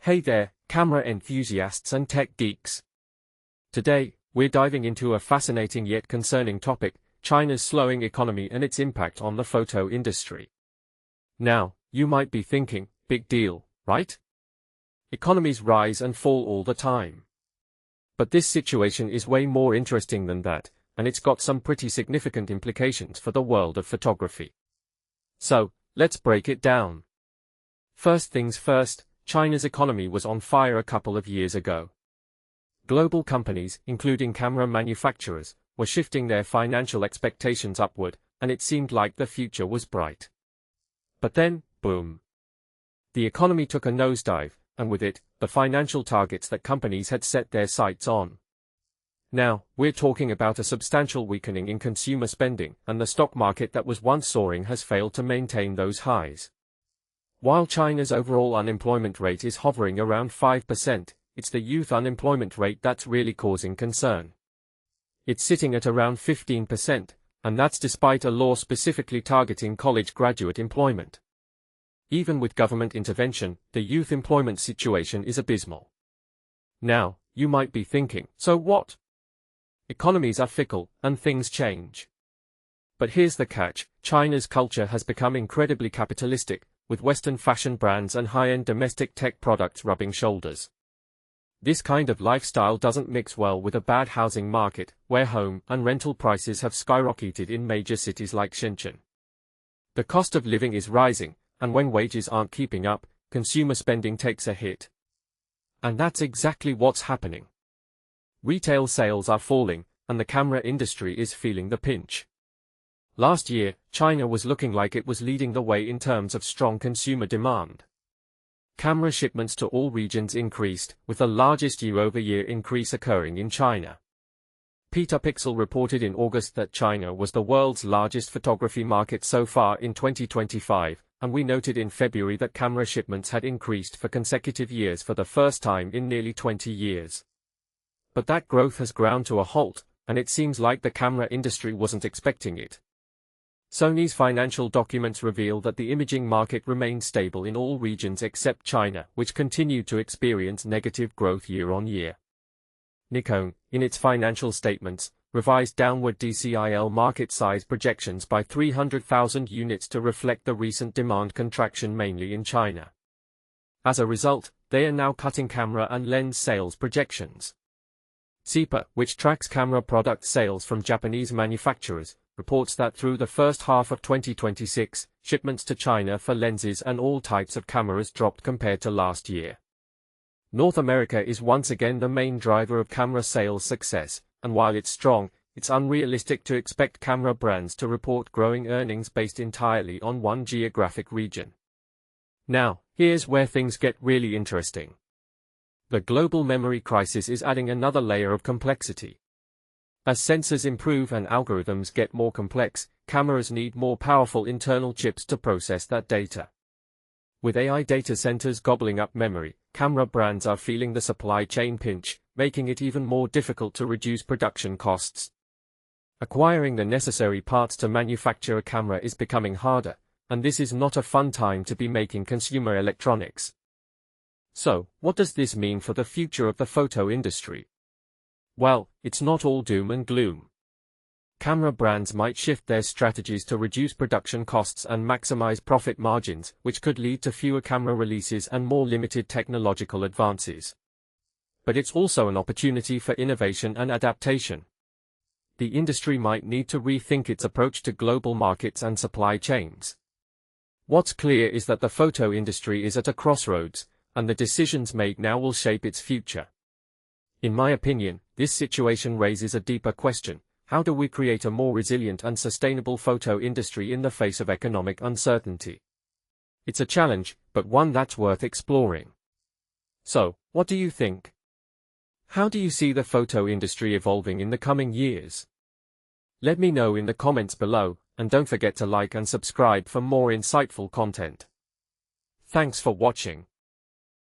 Hey there, camera enthusiasts and tech geeks. Today, we're diving into a fascinating yet concerning topic, China's slowing economy and its impact on the photo industry. Now, you might be thinking, big deal, right? Economies rise and fall all the time. But this situation is way more interesting than that, and it's got some pretty significant implications for the world of photography. So, let's break it down. First things first, China's economy was on fire a couple of years ago. Global companies, including camera manufacturers, were shifting their financial expectations upward, and it seemed like the future was bright. But then, boom. The economy took a nosedive, and with it, the financial targets that companies had set their sights on. Now, we're talking about a substantial weakening in consumer spending, and the stock market that was once soaring has failed to maintain those highs. While China's overall unemployment rate is hovering around 5%, it's the youth unemployment rate that's really causing concern. It's sitting at around 15%, and that's despite a law specifically targeting college graduate employment. Even with government intervention, the youth employment situation is abysmal. Now, you might be thinking, so what? Economies are fickle, and things change. But here's the catch, China's culture has become incredibly capitalistic, with Western fashion brands and high-end domestic tech products rubbing shoulders. This kind of lifestyle doesn't mix well with a bad housing market, where home and rental prices have skyrocketed in major cities like Shenzhen. The cost of living is rising, and when wages aren't keeping up, consumer spending takes a hit. And that's exactly what's happening. Retail sales are falling, and the camera industry is feeling the pinch. Last year, China was looking like it was leading the way in terms of strong consumer demand. Camera shipments to all regions increased, with the largest year-over-year increase occurring in China. Petapixel reported in August that China was the world's largest photography market so far in 2025, and we noted in February that camera shipments had increased for consecutive years for the first time in nearly 20 years. But that growth has ground to a halt, and it seems like the camera industry wasn't expecting it. Sony's financial documents reveal that the imaging market remained stable in all regions except China, which continued to experience negative growth year-on-year. Nikon, in its financial statements, revised downward DCIL market size projections by 300,000 units to reflect the recent demand contraction mainly in China. As a result, they are now cutting camera and lens sales projections. CIPA, which tracks camera product sales from Japanese manufacturers, reports that through the first half of 2026, shipments to China for lenses and all types of cameras dropped compared to last year. North America is once again the main driver of camera sales success, and while it's strong, it's unrealistic to expect camera brands to report growing earnings based entirely on one geographic region. Now, here's where things get really interesting. The global memory crisis is adding another layer of complexity. As sensors improve and algorithms get more complex, cameras need more powerful internal chips to process that data. With AI data centers gobbling up memory, camera brands are feeling the supply chain pinch, making it even more difficult to reduce production costs. Acquiring the necessary parts to manufacture a camera is becoming harder, and this is not a fun time to be making consumer electronics. So, what does this mean for the future of the photo industry? Well, it's not all doom and gloom. Camera brands might shift their strategies to reduce production costs and maximize profit margins, which could lead to fewer camera releases and more limited technological advances. But it's also an opportunity for innovation and adaptation. The industry might need to rethink its approach to global markets and supply chains. What's clear is that the photo industry is at a crossroads, and the decisions made now will shape its future. In my opinion, this situation raises a deeper question: how do we create a more resilient and sustainable photo industry in the face of economic uncertainty? It's a challenge, but one that's worth exploring. So, what do you think? How do you see the photo industry evolving in the coming years? Let me know in the comments below, and don't forget to like and subscribe for more insightful content. Thanks for watching.